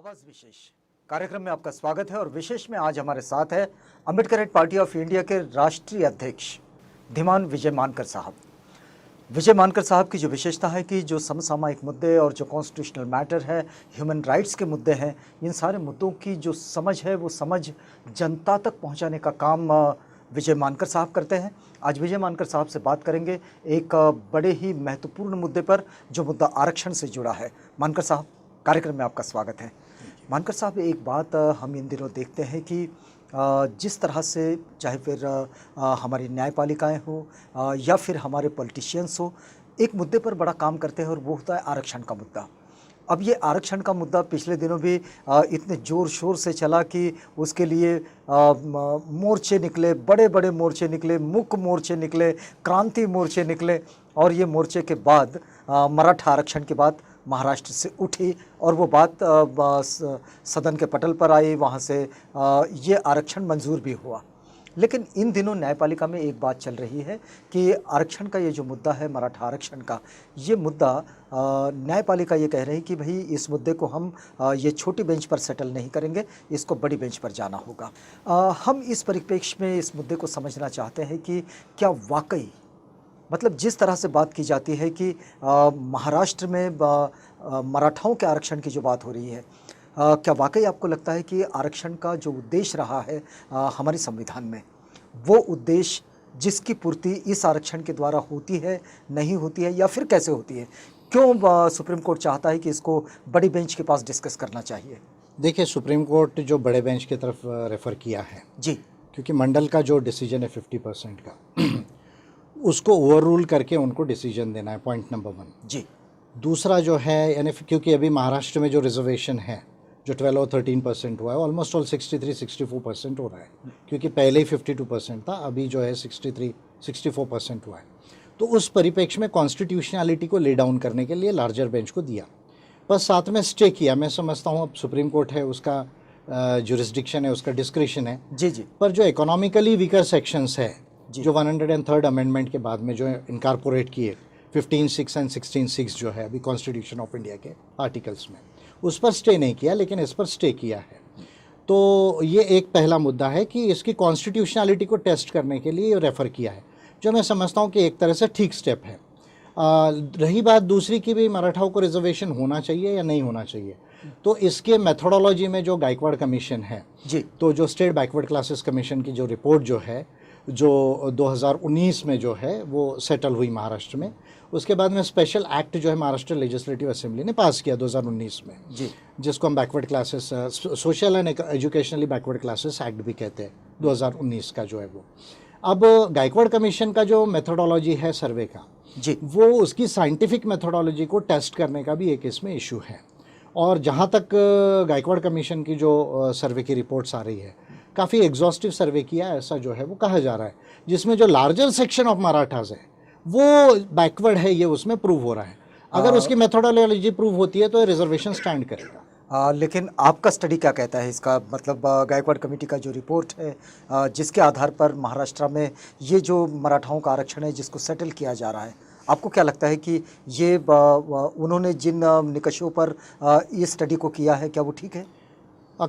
आवाज विशेष कार्यक्रम में आपका स्वागत है और विशेष में आज हमारे साथ है अम्बेडकर पार्टी ऑफ इंडिया के राष्ट्रीय अध्यक्ष धीमान विजय मानकर साहब। विजय मानकर साहब की जो विशेषता है कि जो समसामयिक मुद्दे और जो कॉन्स्टिट्यूशनल मैटर है, ह्यूमन राइट्स के मुद्दे हैं, इन सारे मुद्दों की जो समझ है वो समझ जनता तक पहुंचाने का काम विजय मानकर साहब करते हैं। आज विजय मानकर साहब से बात करेंगे एक बड़े ही महत्वपूर्ण मुद्दे पर, जो मुद्दा आरक्षण से जुड़ा है। मानकर साहब, कार्यक्रम में आपका स्वागत है। मानकर साहब, एक बात हम इन दिनों देखते हैं कि जिस तरह से चाहे फिर हमारी न्यायपालिकाएं हो या फिर हमारे पॉलिटिशियंस हो, एक मुद्दे पर बड़ा काम करते हैं और वो होता है आरक्षण का मुद्दा। अब ये आरक्षण का मुद्दा पिछले दिनों भी इतने ज़ोर शोर से चला कि उसके लिए मोर्चे निकले, बड़े बड़े मोर्चे निकले, मुख्य मोर्चे निकले, क्रांति मोर्चे निकले, और ये मोर्चे के बाद मराठा आरक्षण की बात महाराष्ट्र से उठी और वो बात सदन के पटल पर आई, वहाँ से ये आरक्षण मंजूर भी हुआ। लेकिन इन दिनों न्यायपालिका में एक बात चल रही है कि आरक्षण का ये जो मुद्दा है, मराठा आरक्षण का ये मुद्दा, न्यायपालिका ये कह रही है कि भाई इस मुद्दे को हम ये छोटी बेंच पर सेटल नहीं करेंगे, इसको बड़ी बेंच पर जाना होगा। हम इस परिप्रेक्ष्य में इस मुद्दे को समझना चाहते हैं कि क्या वाकई, मतलब जिस तरह से बात की जाती है कि महाराष्ट्र में मराठाओं के आरक्षण की जो बात हो रही है, क्या वाकई आपको लगता है कि आरक्षण का जो उद्देश्य रहा है हमारे संविधान में, वो उद्देश्य जिसकी पूर्ति इस आरक्षण के द्वारा होती है, नहीं होती है, या फिर कैसे होती है? क्यों सुप्रीम कोर्ट चाहता है कि इसको बड़ी बेंच के पास डिस्कस करना चाहिए? देखिए, सुप्रीम कोर्ट जो बड़े बेंच की तरफ रेफ़र किया है जी, क्योंकि मंडल का जो डिसीजन है 50% का उसको ओवर रूल करके उनको डिसीजन देना है, पॉइंट नंबर 1। जी, दूसरा जो है, यानी क्योंकि अभी महाराष्ट्र में जो रिजर्वेशन है जो 12 और 13% हुआ है, ऑलमोस्ट ऑल 63-64% हो रहा है, क्योंकि पहले ही 52% था, अभी जो है 63-64% हुआ है। तो उस परिप्रेक्ष्य में कॉन्स्टिट्यूशनैलिटी को ले डाउन करने के लिए लार्जर बेंच को दिया, बस साथ में स्टे किया। मैं समझता हूँ अब सुप्रीम कोर्ट है, उसका जुरिस्डिक्शन है, उसका डिस्क्रिशन है। जी, जी, पर जो इकोनॉमिकली वीकर सेक्शंस है जो 103rd अमेंडमेंट के बाद में जो इनकारपोरेट किए 15(6) एंड 16(6) जो है अभी कॉन्स्टिट्यूशन ऑफ इंडिया के आर्टिकल्स में, उस पर स्टे नहीं किया, लेकिन इस पर स्टे किया है। तो ये एक पहला मुद्दा है कि इसकी कॉन्स्टिट्यूशनैलिटी को टेस्ट करने के लिए रेफ़र किया है, जो मैं समझता हूँ कि एक तरह से ठीक स्टेप है। रही बात दूसरी की भी मराठाओं को रिजर्वेशन होना चाहिए या नहीं होना चाहिए, तो इसके मेथोडोलॉजी में जो गायकवाड़ कमीशन है जी, तो जो स्टेट बैकवर्ड क्लासेस कमीशन की जो रिपोर्ट जो है, जो 2019 में जो है वो सेटल हुई महाराष्ट्र में, उसके बाद में स्पेशल एक्ट जो है महाराष्ट्र लेजिस्लेटिव असेंबली ने पास किया 2019 में, जी, जिसको हम backward classes, social and educationally backward classes act भी कहते हैं, 2019 का जो है वो। अब गायकवाड़ कमीशन का जो मेथोडोलॉजी है सर्वे का, जी, वो उसकी साइंटिफिक मेथोडोलॉजी को टेस्ट करने का भी एक इसमें इशू है। और जहाँ तक गायकवाड़ कमीशन की जो सर्वे की रिपोर्ट्स आ रही है, काफ़ी एग्जॉस्टिव सर्वे किया ऐसा जो है वो कहा जा रहा है, जिसमें जो लार्जर सेक्शन ऑफ मराठास है वो बैकवर्ड है, ये उसमें प्रूव हो रहा है। अगर उसकी मेथोडोलॉजी प्रूव होती है तो रिजर्वेशन स्टैंड करेगा। लेकिन आपका स्टडी क्या कहता है इसका? मतलब गायकवाड़ कमेटी का जो रिपोर्ट है, जिसके आधार पर महाराष्ट्र में ये जो मराठाओं का आरक्षण है जिसको सेटल किया जा रहा है, आपको क्या लगता है कि ये उन्होंने जिन निकषों पर ये स्टडी को किया है, क्या वो ठीक है?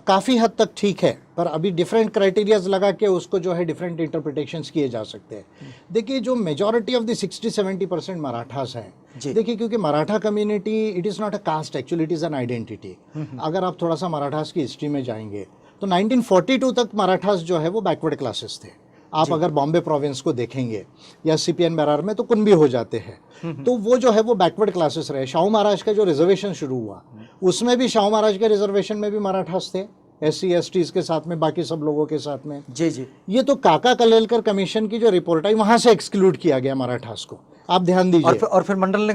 काफ़ी हद तक ठीक है, पर अभी डिफरेंट क्राइटेरियाज लगा के उसको जो है डिफरेंट इंटरप्रिटेशंस किए जा सकते हैं। देखिए, जो मेजॉरिटी ऑफ द 60-70% मराठास हैं, देखिए, क्योंकि Maratha community it is not a caste, actually it is an identity. अगर आप थोड़ा सा मराठास की हिस्ट्री में जाएंगे तो 1942 तक मराठास जो है वो बैकवर्ड क्लासेस थे। आप अगर बॉम्बे प्रोविंस को देखेंगे या सीपीएन बेरार में तो कुनबी हो जाते हैं, तो वो जो है वो बैकवर्ड क्लासेस रहे। शाहू महाराज का जो रिजर्वेशन शुरू हुआ उसमें भी शाहू महाराज के रिजर्वेशन में भी मराठास थे, SC STs के साथ में, बाकी सब लोगों के साथ में। जी, जी, ये तो काका कलेलकर कमीशन की जो रिपोर्ट आई वहां से एक्सक्लूड किया गया मराठास को, आप ध्यान दीजिए। और फिर मंडल ने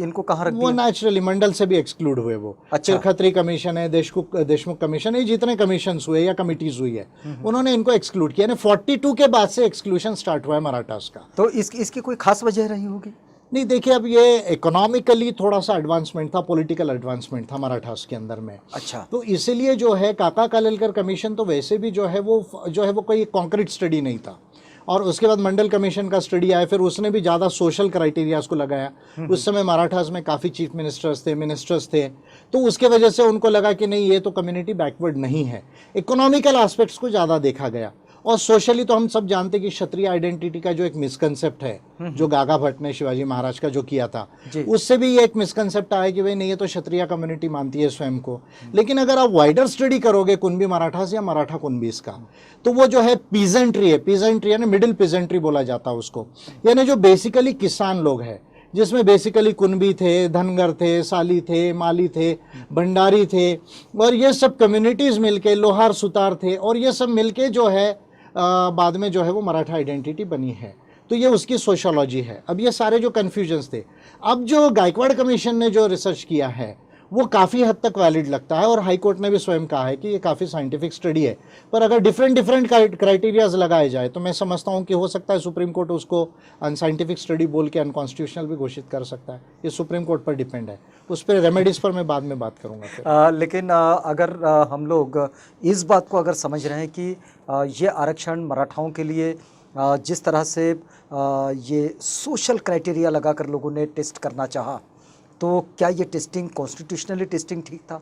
इनको कहाँ रख दिया? वो नेचुरली मंडल से भी एक्सक्लूड हुए वो। अच्छा। खत्री कमीशन है, देशमुख कमीशन है, जितने कमीशन हुए या कमिटीज हुई है उन्होंने इनको एक्सक्लूड किया। 42 के बाद से एक्सक्लूशन स्टार्ट हुआ है मराठास का। तो इसकी कोई खास वजह रही होगी? नहीं, देखिए, अब ये इकोनॉमिकली थोड़ा सा एडवांसमेंट था, पॉलिटिकल एडवांसमेंट था मराठास के अंदर में। अच्छा, तो इसीलिए जो है काका कालेलकर कमीशन तो वैसे भी जो है वो कोई कॉन्क्रीट स्टडी नहीं था, और उसके बाद मंडल कमीशन का स्टडी आया, फिर उसने भी ज़्यादा सोशल क्राइटेरियाज को लगाया। उस समय मराठास में काफ़ी चीफ मिनिस्टर्स थे, तो उसके वजह से उनको लगा कि नहीं, ये तो कम्युनिटी बैकवर्ड नहीं है। इकोनॉमिकल एस्पेक्ट्स को ज़्यादा देखा गया। और सोशली तो हम सब जानते हैं कि क्षत्रिय आइडेंटिटी का जो एक मिसकंसेप्ट है, जो गागा भट्ट ने शिवाजी महाराज का जो किया था, उससे भी ये एक मिसकंसेप्ट आया कि भाई नहीं, ये तो क्षत्रिय कम्युनिटी मानती है स्वयं को। लेकिन अगर आप वाइडर स्टडी करोगे कुणबी मराठास या मराठा कुणबीस का, तो वो जो है पीजेंट्री है, पीजेंट्री यानी मिडिल पीजेंट्री बोला जाता है उसको, यानी जो बेसिकली किसान लोग हैं, जिसमें बेसिकली कुणबी थे, धनगर थे, साली थे, माली थे, भंडारी थे, और ये सब कम्युनिटीज़ मिलके, लोहार सुतार थे, और ये सब मिलके जो है बाद में जो है वो मराठा आइडेंटिटी बनी है। तो ये उसकी सोशोलॉजी है। अब ये सारे जो कन्फ्यूजन्स थे, अब जो गायकवाड़ कमीशन ने जो रिसर्च किया है वो काफ़ी हद तक वैलिड लगता है, और हाई कोर्ट ने भी स्वयं कहा है कि ये काफ़ी साइंटिफिक स्टडी है। पर अगर डिफरेंट क्राइटेरियाज लगाए जाए तो मैं समझता हूँ कि हो सकता है सुप्रीम कोर्ट उसको अनसाइंटिफिक स्टडी बोल के अनकॉन्स्टिट्यूशनल भी घोषित कर सकता है। ये सुप्रीम कोर्ट पर डिपेंड है, उस पर रेमेडीज़ पर मैं बाद में बात करूँगा। लेकिन अगर हम लोग इस बात को अगर समझ रहे हैं कि ये आरक्षण मराठाओं के लिए जिस तरह से ये सोशल क्राइटेरिया लगाकर लोगों ने टेस्ट करना चाहा, तो क्या ये टेस्टिंग कॉन्स्टिट्यूशनली टेस्टिंग ठीक था?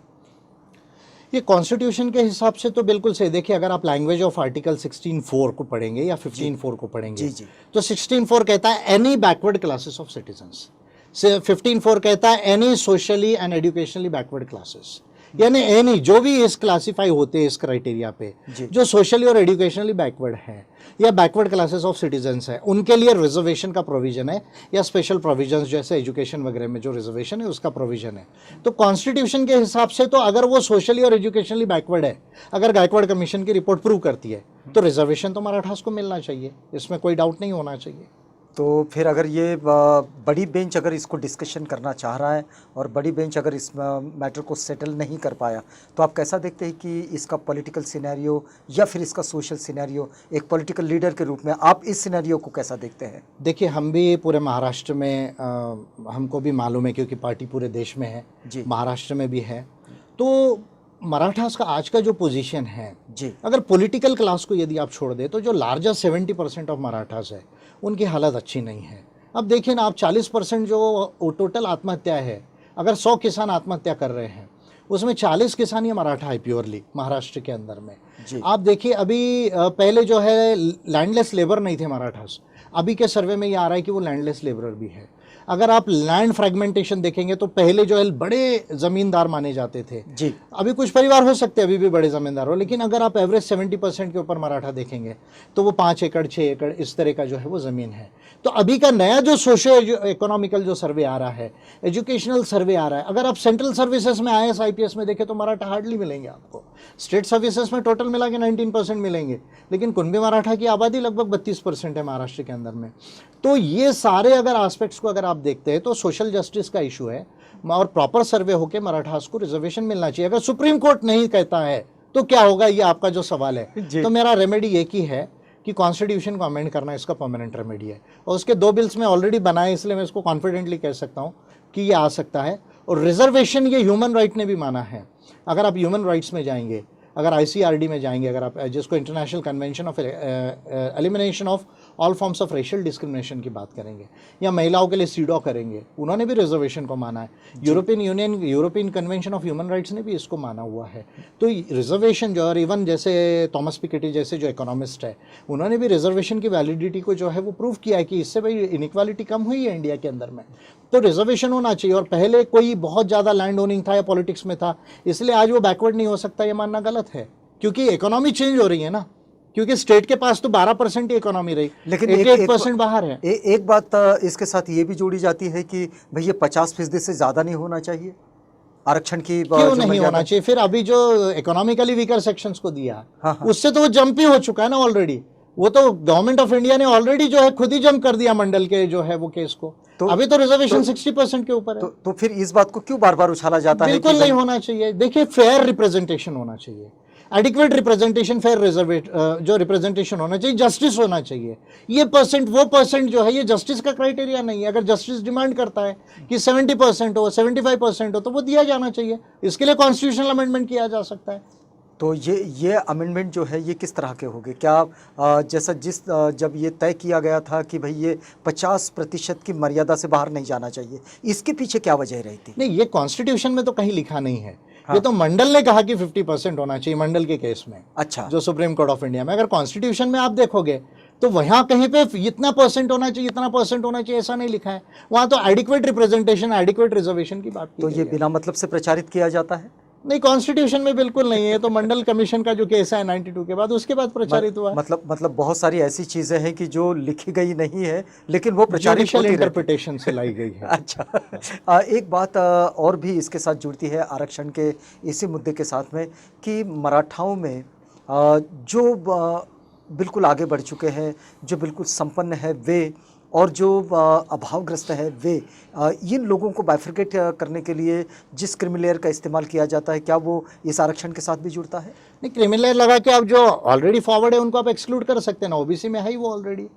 ये कॉन्स्टिट्यूशन के हिसाब से तो बिल्कुल सही। देखिए, अगर आप लैंग्वेज ऑफ आर्टिकल 16(4) को पढ़ेंगे या 15(4) को पढ़ेंगे, जी। तो 16(4) कहता है any backward classes of citizens, 15(4) कहता है any socially and educationally backward classes, यानी एनी जो भी इस क्लासीफाई होते हैं इस क्राइटेरिया पे, जो सोशली और एजुकेशनली बैकवर्ड है या बैकवर्ड क्लासेस ऑफ सिटीजन्स है, उनके लिए रिजर्वेशन का प्रोविजन है, या स्पेशल प्रोविजंस जैसे एजुकेशन वगैरह में जो रिजर्वेशन है उसका प्रोविजन है। तो कॉन्स्टिट्यूशन के हिसाब से तो अगर वो सोशली और एजुकेशनली बैकवर्ड है, अगर गायकवाड़ कमीशन की रिपोर्ट प्रूव करती है, तो रिजर्वेशन तो मराठास को मिलना चाहिए, इसमें कोई डाउट नहीं होना चाहिए। तो फिर अगर ये बड़ी बेंच अगर इसको डिस्कशन करना चाह रहा है और बड़ी बेंच अगर इस मैटर को सेटल नहीं कर पाया, तो आप कैसा देखते हैं कि इसका पॉलिटिकल सिनेरियो या फिर इसका सोशल सिनेरियो, एक पॉलिटिकल लीडर के रूप में आप इस सिनेरियो को कैसा देखते हैं? देखिए, हम भी पूरे महाराष्ट्र में हमको भी मालूम है क्योंकि पार्टी पूरे देश में है, महाराष्ट्र में भी है। तो मराठास का आज का जो पोजीशन है जी, अगर पॉलिटिकल क्लास को यदि आप छोड़ दे, तो जो लार्जेस्ट 70% ऑफ मराठास है उनकी हालत अच्छी नहीं है। अब देखिए ना, आप 40% जो टोटल आत्महत्या है, अगर 100 किसान आत्महत्या कर रहे हैं, उसमें 40 किसान ये मराठा है प्योरली महाराष्ट्र के अंदर में जी। आप देखिए, अभी पहले जो है लैंडलेस लेबर नहीं थे मराठास, अभी के सर्वे में ये आ रहा है कि वो लैंडलेस लेबरर भी है। अगर आप लैंड फ्रेगमेंटेशन देखेंगे तो पहले जो है बड़े ज़मींदार माने जाते थे जी, अभी कुछ परिवार हो सकते हैं अभी भी बड़े ज़मींदार हो, लेकिन अगर आप एवरेज 70% के ऊपर मराठा देखेंगे तो वो 5 एकड़ 6 एकड़ इस तरह का जो है वो ज़मीन है। तो अभी का नया जो सोशो इकोनॉमिकल जो सर्वे आ रहा है, एजुकेशनल सर्वे आ रहा है, अगर आप सेंट्रल सर्विसेज में IAS IPS में देखें तो मराठा हार्डली मिलेंगे आपको। स्टेट सर्विसेज में टोटल मिला के 19% मिलेंगे, लेकिन कुणबी मराठा की आबादी लगभग 32% है महाराष्ट्र के अंदर में। तो ये सारे अगर एस्पेक्ट्स को अगर आप देखते हैं तो सोशल जस्टिस का इशू है, और प्रॉपर सर्वे होकर मराठास को रिजर्वेशन मिलना चाहिए। अगर सुप्रीम कोर्ट नहीं कहता है तो क्या होगा, ये आपका जो सवाल है। तो मेरा रेमेडी एक ही है कि कॉन्स्टिट्यूशन को अमेंड करना इसका परमानेंट रेमेडी है, और उसके 2 बिल्स में ऑलरेडी बनाए, इसलिए मैं इसको कॉन्फिडेंटली कह सकता हूँ कि ये आ सकता है। और रिजर्वेशन ये ह्यूमन राइट ने भी माना है। अगर आप ह्यूमन राइट्स में जाएंगे, अगर ICRD में जाएंगे, अगर आप जिसको international convention of elimination of all forms of racial discrimination की बात करेंगे, या महिलाओं के लिए सीडो करेंगे, उन्होंने भी रिजर्वेशन को माना है। European union, European convention of human rights ने भी इसको माना हुआ है। तो रिजर्वेशन जो, और इवन जैसे थॉमस पिकेटी जैसे जो इकोनॉमिस्ट है, उन्होंने भी रिजर्वेशन की वैलिडिटी को जो है वो प्रूव किया है कि इससे भाई इनइक्वालिटी कम हुई है इंडिया के अंदर में। तो रिजर्वेशन होना चाहिए। और पहले कोई बहुत ज़्यादा लैंड ओनिंग था या पॉलिटिक्स में था, इसलिए आज वो बैकवर्ड नहीं हो सकता, ये मानना गलत है, क्योंकि इकोनॉमी चेंज हो रही है ना, क्योंकि स्टेट के पास तो 12% ही इकोनॉमी रही, लेकिन 88% बाहर है। एक बात इसके साथ ये भी जोड़ी जाती है कि भाई ये 50% से ज़्यादा नहीं होना चाहिए आरक्षण की, क्यों नहीं होना चाहिए? फिर अभी जो इकोनॉमिकली वीकर सेक्शंस को दिया, उससे तो वो जंप ही हो चुका है ना ऑलरेडी। वो तो गवर्नमेंट ऑफ इंडिया ने ऑलरेडी जो है खुद ही जंप कर दिया मंडल के जो है वो केस को। तो अभी तो रिजर्वेशन 60% के ऊपर है। तो फिर इस बात को क्यों बार बार उछाला जाता है? बिल्कुल नहीं होना चाहिए। देखिए, फेयर रिप्रेजेंटेशन होना चाहिए, एडिक्वेट रिप्रेजेंटेशन, फेयर जो रिप्रेजेंटेशन होना चाहिए, जस्टिस होना चाहिए। ये परसेंट वो परसेंट जो है ये जस्टिस का क्राइटेरिया नहीं है। अगर जस्टिस डिमांड करता है कि 70% हो, 75% हो, तो वो दिया जाना चाहिए। इसके लिए कॉन्स्टिट्यूशनल अमेंडमेंट किया जा सकता है। तो ये अमेंडमेंट जो है ये किस तरह के होंगे? क्या जैसा जब ये तय किया गया था कि भाई ये 50% की मर्यादा से बाहर नहीं जाना चाहिए, इसके पीछे क्या वजह रही थी? नहीं, ये कॉन्स्टिट्यूशन में तो कहीं लिखा नहीं है। हाँ। ये तो मंडल ने कहा कि 50% होना चाहिए, मंडल के केस में। अच्छा। जो सुप्रीम कोर्ट ऑफ इंडिया में, अगर कॉन्स्टिट्यूशन में आप देखोगे तो वहां कहीं पे इतना परसेंट होना चाहिए, इतना परसेंट होना चाहिए, ऐसा नहीं लिखा है। वहां तो एडिक्वेट रिप्रेजेंटेशन, एडिक्वेट रिजर्वेशन की बात की तो गई ये है। बिना मतलब से प्रचारित किया जाता है? नहीं, कॉन्स्टिट्यूशन में बिल्कुल नहीं है। तो मंडल कमीशन का जो केस है 92 के बाद, उसके बाद प्रचारित हुआ। मतलब बहुत सारी ऐसी चीजें हैं कि जो लिखी गई नहीं है लेकिन वो प्रचारित जुडिशियल होती रहती है। इंटरप्रिटेशन से लाई गई है। अच्छा। एक बात और भी इसके साथ जुड़ती है आरक्षण के इसी मुद्दे के साथ में कि मराठाओं में जो बिल्कुल आगे बढ़ चुके हैं, जो बिल्कुल संपन्न है वे, और जो अभावग्रस्त है वे, इन लोगों को बाइफरकेट करने के लिए जिस क्रीमी लेयर का इस्तेमाल किया जाता है, क्या वो इस आरक्षण के साथ भी जुड़ता है? नहीं, क्रीमी लेयर लगा के आप जो ऑलरेडी फॉरवर्ड है उनको आप एक्सक्लूड कर सकते हैं ना। ओबीसी में है ही वो ऑलरेडी।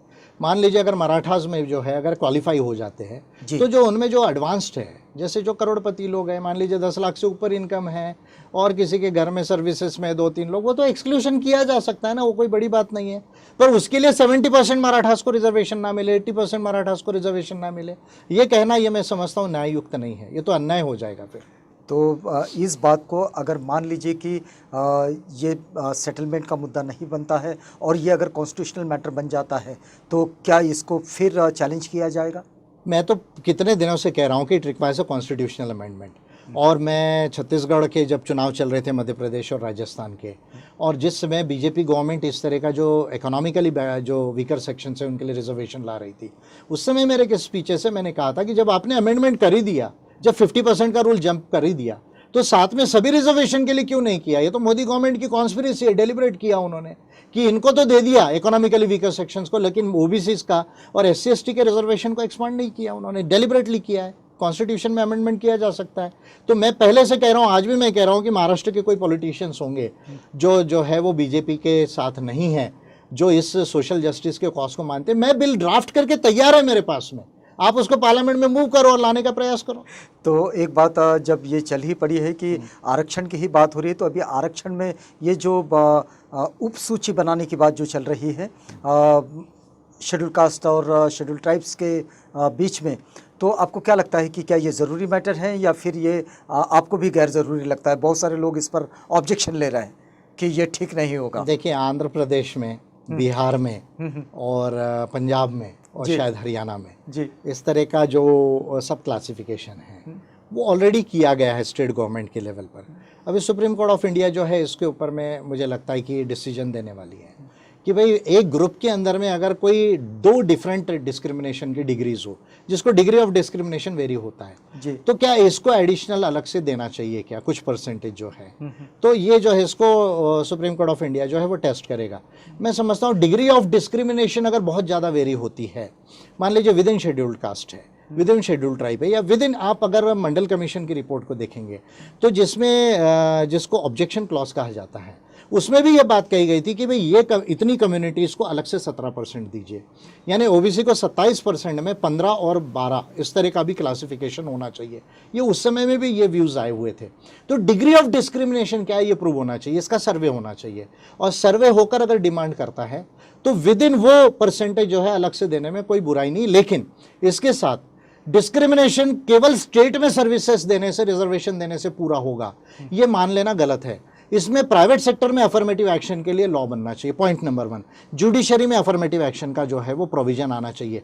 मान लीजिए अगर मराठास में जो है अगर क्वालिफाई हो जाते हैं तो जो उनमें जो एडवांस्ड है, जैसे जो करोड़पति लोग हैं, मान लीजिए 10 लाख से ऊपर इनकम है और किसी के घर में सर्विसेज में 2-3 लोग, वो तो एक्सक्लूशन किया जा सकता है ना, वो कोई बड़ी बात नहीं है। पर उसके लिए 70% मराठास को रिजर्वेशन ना मिले, 80% मराठास को रिजर्वेशन ना मिले, ये कहना ये मैं समझता हूँ न्याययुक्त नहीं है। ये तो अन्याय हो जाएगा फिर। तो इस बात को अगर मान लीजिए कि ये सेटलमेंट का मुद्दा नहीं बनता है और ये अगर कॉन्स्टिट्यूशनल मैटर बन जाता है तो क्या इसको फिर चैलेंज किया जाएगा? मैं तो कितने दिनों से कह रहा हूँ कि it requires a constitutional amendment. और मैं छत्तीसगढ़ के जब चुनाव चल रहे थे, मध्य प्रदेश और राजस्थान के, और जिस समय बीजेपी गवर्नमेंट इस तरह का जो इकोनॉमिकली जो वीकर सेक्शन है उनके लिए रिजर्वेशन ला रही थी, उस समय मेरे के स्पीचेस से मैंने कहा था कि जब आपने अमेंडमेंट कर ही दिया, जब 50% का रूल जंप कर ही दिया, तो साथ में सभी रिजर्वेशन के लिए क्यों नहीं किया? ये तो मोदी गवर्नमेंट की कॉन्स्पिरेसी है। डेलिब्रेट किया उन्होंने कि इनको तो दे दिया इकोनॉमिकली वीकर सेक्शंस को, लेकिन ओबीसीज का और SC/ST के रिजर्वेशन को एक्सपांड नहीं किया उन्होंने। डेलिब्रेटली किया है। कॉन्स्टिट्यूशन में अमेंडमेंट किया जा सकता है। तो मैं पहले से कह रहा हूँ, आज भी मैं कह रहा हूँ कि महाराष्ट्र के कोई पॉलिटिशियंस होंगे जो है वो बीजेपी के साथ नहीं है, जो इस सोशल जस्टिस के कॉज को मानते हैं। मैं बिल ड्राफ्ट करके तैयार है मेरे पास में, आप उसको पार्लियामेंट में मूव करो और लाने का प्रयास करो। तो एक बात जब ये चल ही पड़ी है कि आरक्षण की ही बात हो रही है, तो अभी आरक्षण में ये जो उप सूची बनाने की बात जो चल रही है शेड्यूल कास्ट और शेड्यूल ट्राइब्स के बीच में, तो आपको क्या लगता है कि क्या ये ज़रूरी मैटर है या फिर ये आपको भी गैर ज़रूरी लगता है? बहुत सारे लोग इस पर ऑब्जेक्शन ले रहे हैं कि ये ठीक नहीं होगा। देखिए, आंध्र प्रदेश में, बिहार में और पंजाब में और शायद हरियाणा में जी इस तरह का जो सब क्लासिफिकेशन है वो ऑलरेडी किया गया है स्टेट गवर्नमेंट के लेवल पर। अभी सुप्रीम कोर्ट ऑफ इंडिया जो है इसके ऊपर में मुझे लगता है कि डिसीजन देने वाली है कि भाई एक ग्रुप के अंदर में अगर कोई 2 डिफरेंट डिस्क्रिमिनेशन की डिग्रीज हो, जिसको डिग्री ऑफ डिस्क्रिमिनेशन वेरी होता है जी, तो क्या इसको एडिशनल अलग से देना चाहिए क्या, कुछ परसेंटेज जो है? तो ये जो है इसको सुप्रीम कोर्ट ऑफ इंडिया जो है वो टेस्ट करेगा। मैं समझता हूँ डिग्री ऑफ डिस्क्रिमिनेशन अगर बहुत ज़्यादा वेरी होती है, मान लीजिए विद इन शेड्यूल्ड कास्ट है, विद इन शेड्यूल्ड ट्राइब है, या विद इन, आप अगर मंडल कमीशन की रिपोर्ट को देखेंगे तो जिसमें जिसको ऑब्जेक्शन क्लॉज कहा जाता है, उसमें भी ये बात कही गई थी कि भाई ये इतनी कम्युनिटीज़ को अलग से 17% दीजिए, यानी ओबीसी को 27% में 15 और 12 इस तरह का भी क्लासिफिकेशन होना चाहिए। ये उस समय में भी ये व्यूज़ आए हुए थे। तो डिग्री ऑफ डिस्क्रिमिनेशन क्या है ये प्रूव होना चाहिए, इसका सर्वे होना चाहिए, और सर्वे होकर अगर डिमांड करता है तो विद इन वो परसेंटेज जो है अलग से देने में कोई बुराई नहीं। लेकिन इसके साथ डिस्क्रिमिनेशन केवल स्टेट में सर्विसेज देने से, रिजर्वेशन देने से पूरा होगा, ये मान लेना गलत है। इसमें प्राइवेट सेक्टर में अफर्मेटिव एक्शन के लिए लॉ बनना चाहिए, पॉइंट नंबर 1। जुडिशरी में अफर्मेटिव एक्शन का जो है वो प्रोविजन आना चाहिए।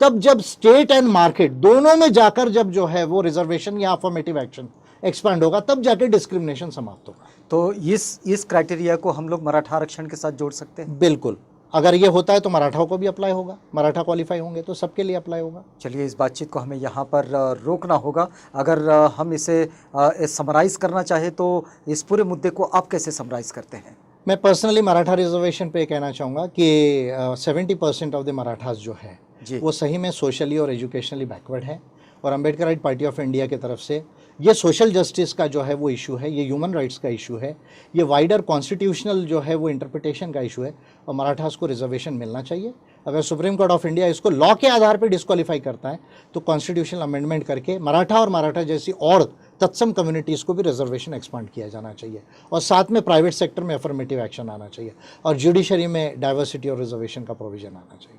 तब जब स्टेट एंड मार्केट दोनों में जाकर जब जो है वो रिजर्वेशन या अफर्मेटिव एक्शन एक्सपांड होगा, तब जाके डिस्क्रिमिनेशन समाप्त होगा। तो इस क्राइटेरिया को हम लोग मराठा आरक्षण के साथ जोड़ सकते हैं? बिल्कुल, अगर ये होता है तो मराठाओं को भी अप्लाई होगा, मराठा क्वालिफाई होंगे तो सबके लिए अप्लाई होगा। चलिए, इस बातचीत को हमें यहाँ पर रोकना होगा। अगर हम इसे समराइज़ करना चाहे तो इस पूरे मुद्दे को आप कैसे समराइज़ करते हैं? मैं पर्सनली मराठा रिजर्वेशन पे कहना चाहूँगा कि 70% ऑफ द मराठास जो है वो सही में सोशली और एजुकेशनली बैकवर्ड है, और अम्बेडकराइट पार्टी ऑफ इंडिया की तरफ से ये सोशल जस्टिस का जो है वो इशू है, ये ह्यूमन राइट्स का इशू है, ये वाइडर कॉन्स्टिट्यूशनल जो है वो इंटरप्रिटेशन का इशू है और मराठास को रिजर्वेशन मिलना चाहिए। अगर सुप्रीम कोर्ट ऑफ इंडिया इसको लॉ के आधार पर डिस्क्वालीफाई करता है तो कॉन्स्टिट्यूशनल अमेंडमेंट करके मराठा और मराठा जैसी और तत्सम कम्युनिटीज़ को भी रिजर्वेशन एक्सपांड किया जाना चाहिए और साथ में प्राइवेट सेक्टर में अफर्मेटिव एक्शन आना चाहिए और जुडिशरी में डाइवर्सिटी और रिजर्वेशन का प्रोविजन आना चाहिए।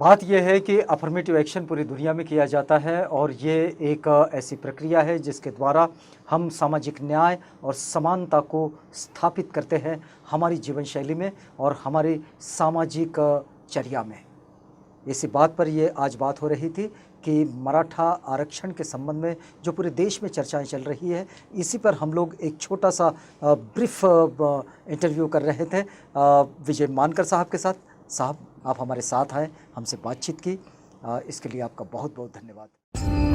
बात यह है कि अफर्मेटिव एक्शन पूरी दुनिया में किया जाता है और ये एक ऐसी प्रक्रिया है जिसके द्वारा हम सामाजिक न्याय और समानता को स्थापित करते हैं हमारी जीवन शैली में और हमारी सामाजिक चर्या में। इसी बात पर ये आज बात हो रही थी कि मराठा आरक्षण के संबंध में जो पूरे देश में चर्चाएं चल रही है, इसी पर हम लोग एक छोटा सा ब्रीफ इंटरव्यू कर रहे थे विजय मानकर साहब के साथ। साहब, आप हमारे साथ आए, हमसे बातचीत की, इसके लिए आपका बहुत बहुत धन्यवाद।